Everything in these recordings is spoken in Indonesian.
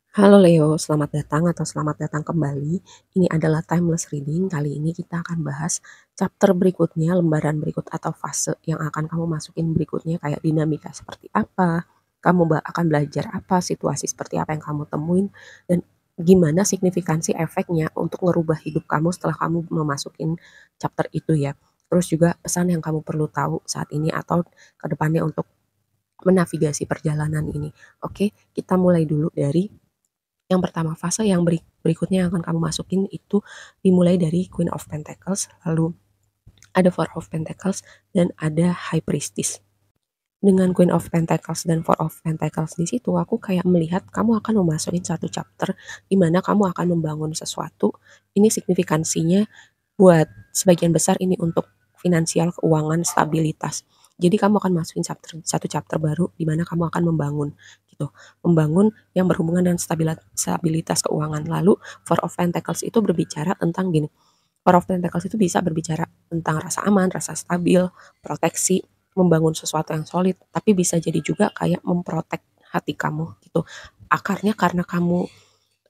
Halo Leo, selamat datang atau selamat datang kembali. Ini adalah timeless reading. Kali ini kita akan bahas chapter berikutnya, lembaran berikut atau fase yang akan kamu masukin berikutnya, kayak dinamika seperti apa, kamu akan belajar apa, situasi seperti apa yang kamu temuin, dan gimana signifikansi efeknya untuk ngerubah hidup kamu setelah kamu memasukin chapter itu ya. Terus juga pesan yang kamu perlu tahu saat ini atau kedepannya untuk menavigasi perjalanan ini. Oke, kita mulai dulu dari yang pertama. Fase yang berikutnya yang akan kamu masukin itu dimulai dari Queen of Pentacles, lalu ada Four of Pentacles, dan ada High Priestess. Dengan Queen of Pentacles dan Four of Pentacles di situ, aku kayak melihat kamu akan memasukin satu chapter di mana kamu akan membangun sesuatu. Ini signifikansinya buat sebagian besar ini untuk finansial, keuangan, stabilitas. Jadi kamu akan masukin satu chapter baru di mana kamu akan membangun gitu. Membangun yang berhubungan dengan stabilitas keuangan. Lalu Four of Pentacles itu berbicara tentang gini. Four of Pentacles itu bisa berbicara tentang rasa aman, rasa stabil, proteksi, membangun sesuatu yang solid, tapi bisa jadi juga kayak memprotek hati kamu gitu. Akarnya karena kamu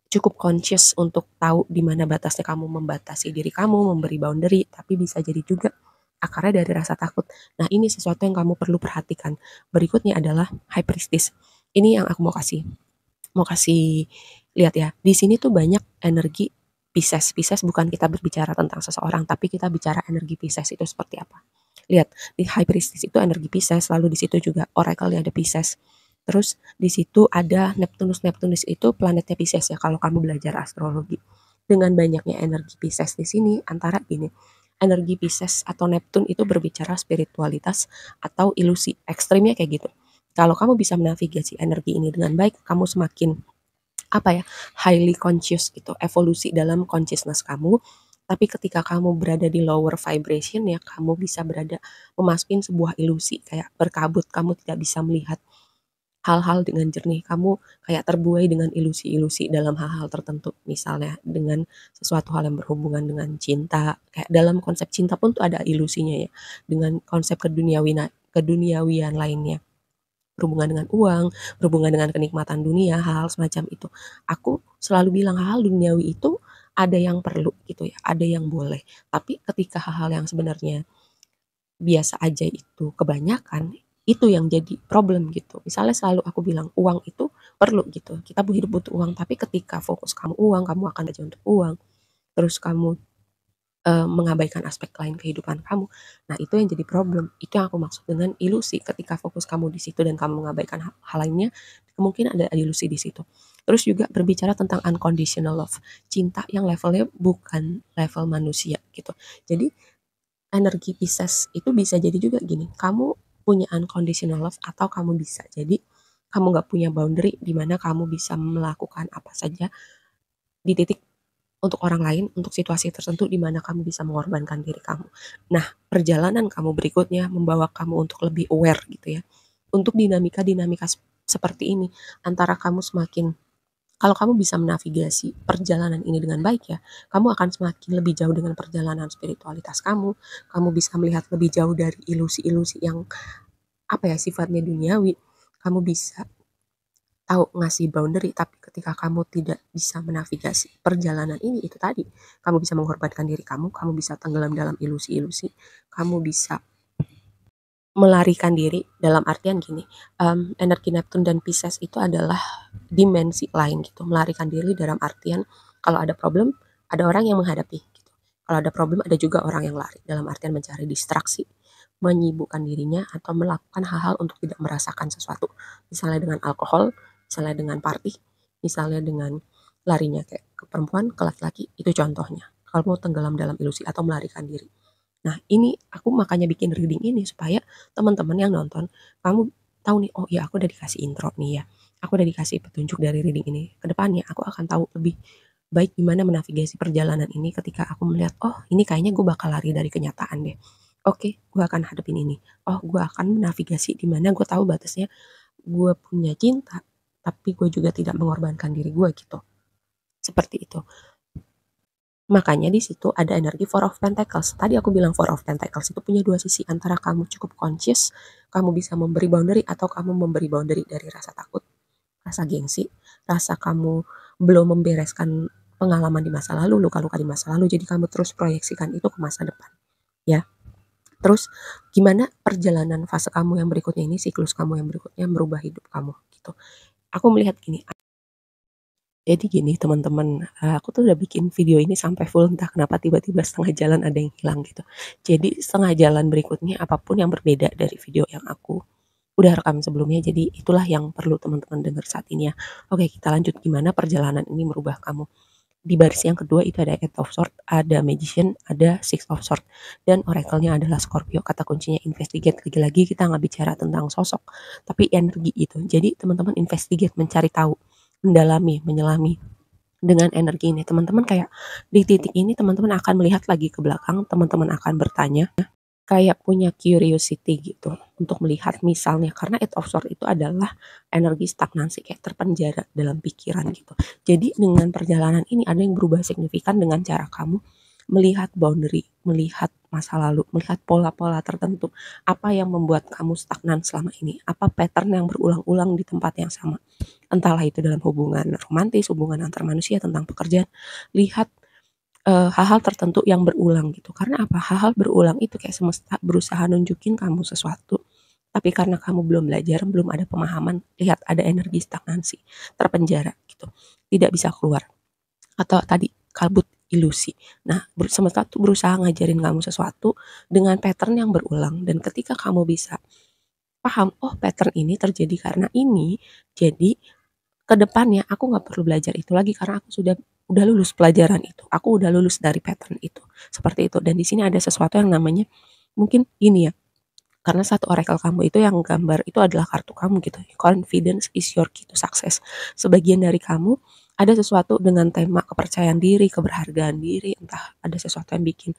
cukup conscious untuk tahu di mana batasnya, kamu membatasi diri kamu, memberi boundary, tapi bisa jadi juga akarnya dari rasa takut. Nah, ini sesuatu yang kamu perlu perhatikan. Berikutnya adalah High Priestess. Ini yang aku mau kasih lihat ya. Di sini tuh banyak energi Pisces. Pisces bukan kita berbicara tentang seseorang, tapi kita bicara energi Pisces itu seperti apa. Lihat, di High Priestess itu energi Pisces, lalu di situ juga oracle ada Pisces. Terus di situ ada Neptunus. Neptunus itu planetnya Pisces ya kalau kamu belajar astrologi. Dengan banyaknya energi Pisces di sini, antara ini, energi Pisces atau Neptune itu berbicara spiritualitas atau ilusi. Ekstrimnya kayak gitu. Kalau kamu bisa menavigasi energi ini dengan baik, kamu semakin apa ya, highly conscious gitu, evolusi dalam consciousness kamu. Tapi ketika kamu berada di lower vibration ya, kamu bisa berada memasukin sebuah ilusi kayak berkabut, kamu tidak bisa melihat hal-hal dengan jernih, kamu kayak terbuai dengan ilusi-ilusi dalam hal-hal tertentu, misalnya dengan sesuatu hal yang berhubungan dengan cinta, kayak dalam konsep cinta pun tuh ada ilusinya ya, dengan konsep keduniawian lainnya, berhubungan dengan uang, berhubungan dengan kenikmatan dunia, hal-hal semacam itu. Aku selalu bilang hal-hal duniawi itu ada yang perlu gitu ya, ada yang boleh. Tapi ketika hal-hal yang sebenarnya biasa aja itu kebanyakan, itu yang jadi problem gitu. Misalnya selalu aku bilang uang itu perlu gitu. Kita hidup butuh uang, tapi ketika fokus kamu uang, kamu akan aja untuk uang. Terus kamu mengabaikan aspek lain kehidupan kamu. Nah, itu yang jadi problem. Itu yang aku maksud dengan ilusi. Ketika fokus kamu di situ dan kamu mengabaikan hal lainnya, kemungkinan ada ilusi di situ. Terus juga berbicara tentang unconditional love, cinta yang levelnya bukan level manusia gitu. Jadi energi Pisces itu bisa jadi juga gini, kamu punya unconditional love atau kamu bisa jadi kamu nggak punya boundary di mana kamu bisa melakukan apa saja di titik untuk orang lain, untuk situasi tertentu di mana kamu bisa mengorbankan diri kamu. Nah, perjalanan kamu berikutnya membawa kamu untuk lebih aware gitu ya. Untuk dinamika-dinamika seperti ini, antara kamu semakin, kalau kamu bisa menavigasi perjalanan ini dengan baik ya, kamu akan semakin lebih jauh dengan perjalanan spiritualitas kamu bisa melihat lebih jauh dari ilusi-ilusi yang apa ya sifatnya duniawi, kamu bisa tahu ngasih boundary, tapi ketika kamu tidak bisa menavigasi perjalanan ini, itu tadi, kamu bisa mengorbankan diri kamu bisa tenggelam dalam ilusi-ilusi, kamu bisa melarikan diri dalam artian gini, energi Neptune dan Pisces itu adalah dimensi lain gitu, melarikan diri dalam artian kalau ada problem, ada orang yang menghadapi gitu. Kalau ada problem, ada juga orang yang lari dalam artian mencari distraksi, menyibukkan dirinya atau melakukan hal-hal untuk tidak merasakan sesuatu. Misalnya dengan alkohol, misalnya dengan party, misalnya dengan larinya kayak ke perempuan, ke laki-laki, itu contohnya. Kalau mau tenggelam dalam ilusi atau melarikan diri. Nah, ini aku makanya bikin reading ini supaya teman-teman yang nonton, kamu tahu nih, oh ya aku udah dikasih intro nih ya. Aku udah dikasih petunjuk dari reading ini. Kedepannya aku akan tahu lebih baik gimana menavigasi perjalanan ini ketika aku melihat, oh ini kayaknya gue bakal lari dari kenyataan deh. Oke, gue akan hadapin ini. Oh, gue akan menavigasi di mana gue tahu batasnya, gue punya cinta, tapi gue juga tidak mengorbankan diri gue gitu. Seperti itu. Makanya di situ ada energi Four of Pentacles. Tadi aku bilang Four of Pentacles itu punya dua sisi, antara kamu cukup conscious, kamu bisa memberi boundary atau kamu memberi boundary dari rasa takut, rasa gengsi, rasa kamu belum membereskan pengalaman di masa lalu, luka-luka di masa lalu, jadi kamu terus proyeksikan itu ke masa depan, ya. Terus gimana perjalanan fase kamu yang berikutnya ini, siklus kamu yang berikutnya merubah hidup kamu, gitu. Aku melihat gini, jadi gini teman-teman, aku tuh udah bikin video ini sampai full, entah kenapa tiba-tiba setengah jalan ada yang hilang gitu. Jadi setengah jalan berikutnya apapun yang berbeda dari video yang aku udah rekam sebelumnya, jadi itulah yang perlu teman-teman dengar saat ini ya. Oke, kita lanjut gimana perjalanan ini merubah kamu. Di baris yang kedua itu ada Eight of Swords, ada Magician, ada Six of Swords, dan oracle-nya adalah Scorpio. Kata kuncinya investigate. Lagi-lagi kita nggak bicara tentang sosok, tapi energi itu. Jadi teman-teman investigate, mencari tahu, mendalami, menyelami dengan energi ini. Teman-teman kayak di titik ini teman-teman akan melihat lagi ke belakang, teman-teman akan bertanya, kayak punya curiosity gitu untuk melihat misalnya, karena Eight of Swords itu adalah energi stagnansi, kayak terpenjara dalam pikiran gitu. Jadi dengan perjalanan ini ada yang berubah signifikan dengan cara kamu melihat boundary, melihat masa lalu, melihat pola-pola tertentu. Apa yang membuat kamu stagnan selama ini? Apa pattern yang berulang-ulang di tempat yang sama? Entahlah itu dalam hubungan romantis, hubungan antar manusia, tentang pekerjaan. Lihat hal-hal tertentu yang berulang gitu. Karena apa? Hal-hal berulang itu kayak semesta berusaha nunjukin kamu sesuatu, tapi karena kamu belum belajar, belum ada pemahaman, lihat ada energi stagnansi, terpenjara gitu, tidak bisa keluar. Atau tadi kabut ilusi. Nah, semesta tuh berusaha ngajarin kamu sesuatu dengan pattern yang berulang, dan ketika kamu bisa paham, oh pattern ini terjadi karena ini, jadi ke depannya aku nggak perlu belajar itu lagi karena aku udah lulus pelajaran itu. Aku udah lulus dari pattern itu. Seperti itu. Dan di sini ada sesuatu yang namanya mungkin ini ya. Karena satu oracle kamu itu yang gambar itu adalah kartu kamu gitu. Confidence is your key to success. Sebagian dari kamu ada sesuatu dengan tema kepercayaan diri, keberhargaan diri, entah ada sesuatu yang bikin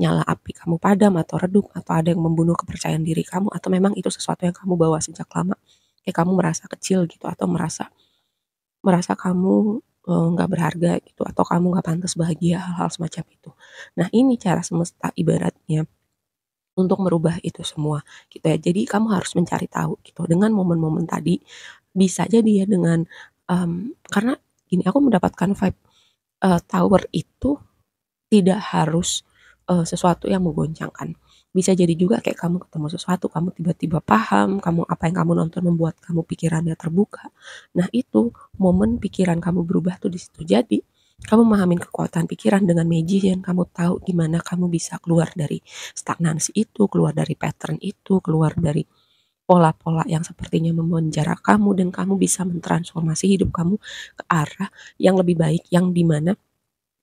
nyala api kamu padam atau redup, atau ada yang membunuh kepercayaan diri kamu, atau memang itu sesuatu yang kamu bawa sejak lama. Kayak kamu merasa kecil gitu, atau merasa merasa kamu nggak berharga gitu, atau kamu nggak pantas bahagia, hal-hal semacam itu. Nah, ini cara semesta ibaratnya untuk merubah itu semua gitu ya. Jadi kamu harus mencari tahu gitu dengan momen-momen tadi, bisa jadi ya dengan karena gini, aku mendapatkan vibe tower itu tidak harus sesuatu yang menggoncangkan. Bisa jadi juga kayak kamu ketemu sesuatu, kamu tiba-tiba paham, kamu apa yang kamu nonton membuat kamu pikirannya terbuka. Nah, itu momen pikiran kamu berubah tuh di situ. Jadi, kamu memahamin kekuatan pikiran dengan Magician, kamu tahu gimana kamu bisa keluar dari stagnansi itu, keluar dari pattern itu, keluar dari pola-pola yang sepertinya memenjara kamu, dan kamu bisa mentransformasi hidup kamu ke arah yang lebih baik, yang dimana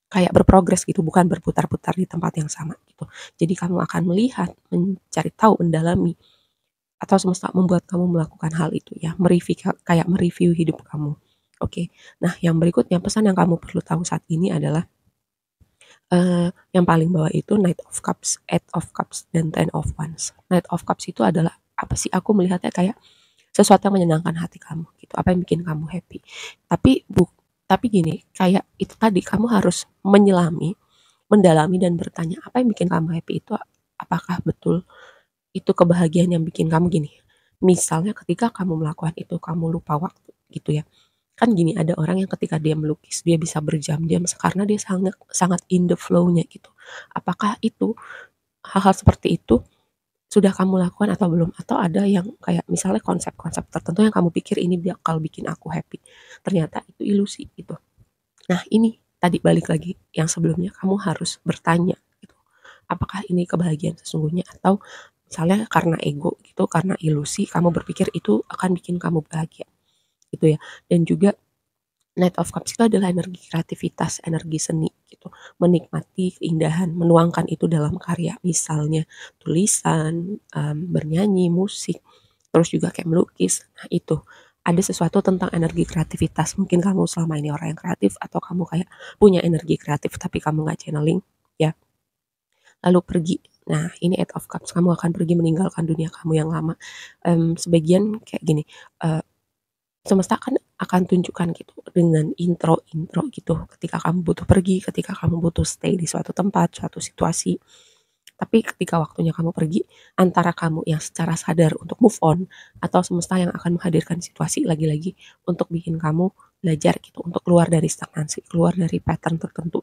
kayak berprogres gitu, bukan berputar-putar di tempat yang sama gitu. Jadi kamu akan melihat, mencari tahu, mendalami, atau semesta membuat kamu melakukan hal itu ya, kayak mereview hidup kamu. Oke. Nah, yang berikutnya pesan yang kamu perlu tahu saat ini adalah yang paling bawah itu Knight of Cups, Eight of Cups, dan Ten of Wands. Knight of Cups itu adalah apa sih? Aku melihatnya kayak sesuatu yang menyenangkan hati kamu gitu, apa yang bikin kamu happy. Tapi tapi gini, kayak itu tadi kamu harus menyelami, mendalami, dan bertanya apa yang bikin kamu happy itu, apakah betul itu kebahagiaan yang bikin kamu gini. Misalnya ketika kamu melakukan itu kamu lupa waktu gitu ya. Kan gini, ada orang yang ketika dia melukis dia bisa berjam-jam karena dia sangat sangat in the flow-nya gitu. Apakah itu hal-hal seperti itu sudah kamu lakukan atau belum? Atau ada yang kayak misalnya konsep-konsep tertentu yang kamu pikir ini bakal bikin aku happy, ternyata itu ilusi gitu. Nah, ini tadi balik lagi yang sebelumnya, kamu harus bertanya gitu, apakah ini kebahagiaan sesungguhnya, atau misalnya karena ego gitu, karena ilusi kamu berpikir itu akan bikin kamu bahagia gitu ya. Dan juga Knight of Cups itu adalah energi kreativitas, energi seni gitu. Menikmati keindahan, menuangkan itu dalam karya, misalnya tulisan, bernyanyi, musik, terus juga kayak melukis. Nah, itu ada sesuatu tentang energi kreativitas. Mungkin kamu selama ini orang yang kreatif, atau kamu kayak punya energi kreatif tapi kamu nggak channeling ya. Lalu pergi. Nah, ini Eight of Cups, kamu akan pergi meninggalkan dunia kamu yang lama. Sebagian kayak gini, eee semesta akan tunjukkan gitu dengan intro-intro gitu ketika kamu butuh pergi, ketika kamu butuh stay di suatu tempat, suatu situasi. Tapi ketika waktunya kamu pergi, antara kamu yang secara sadar untuk move on, atau semesta yang akan menghadirkan situasi lagi-lagi untuk bikin kamu belajar gitu untuk keluar dari stagnansi, keluar dari pattern tertentu.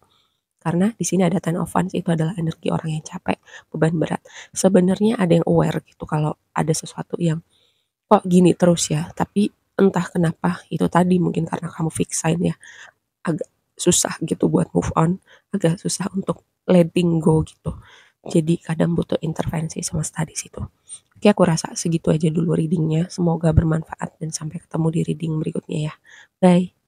Karena di sini ada Ten of Wands itu adalah energi orang yang capek, beban berat. Sebenarnya ada yang aware gitu kalau ada sesuatu yang kok gini terus ya, tapi entah kenapa itu tadi mungkin karena kamu fixain ya, agak susah gitu buat move on, agak susah untuk letting go gitu. Jadi kadang butuh intervensi semesta di situ. Oke, aku rasa segitu aja dulu readingnya. Semoga bermanfaat dan sampai ketemu di reading berikutnya ya. Bye.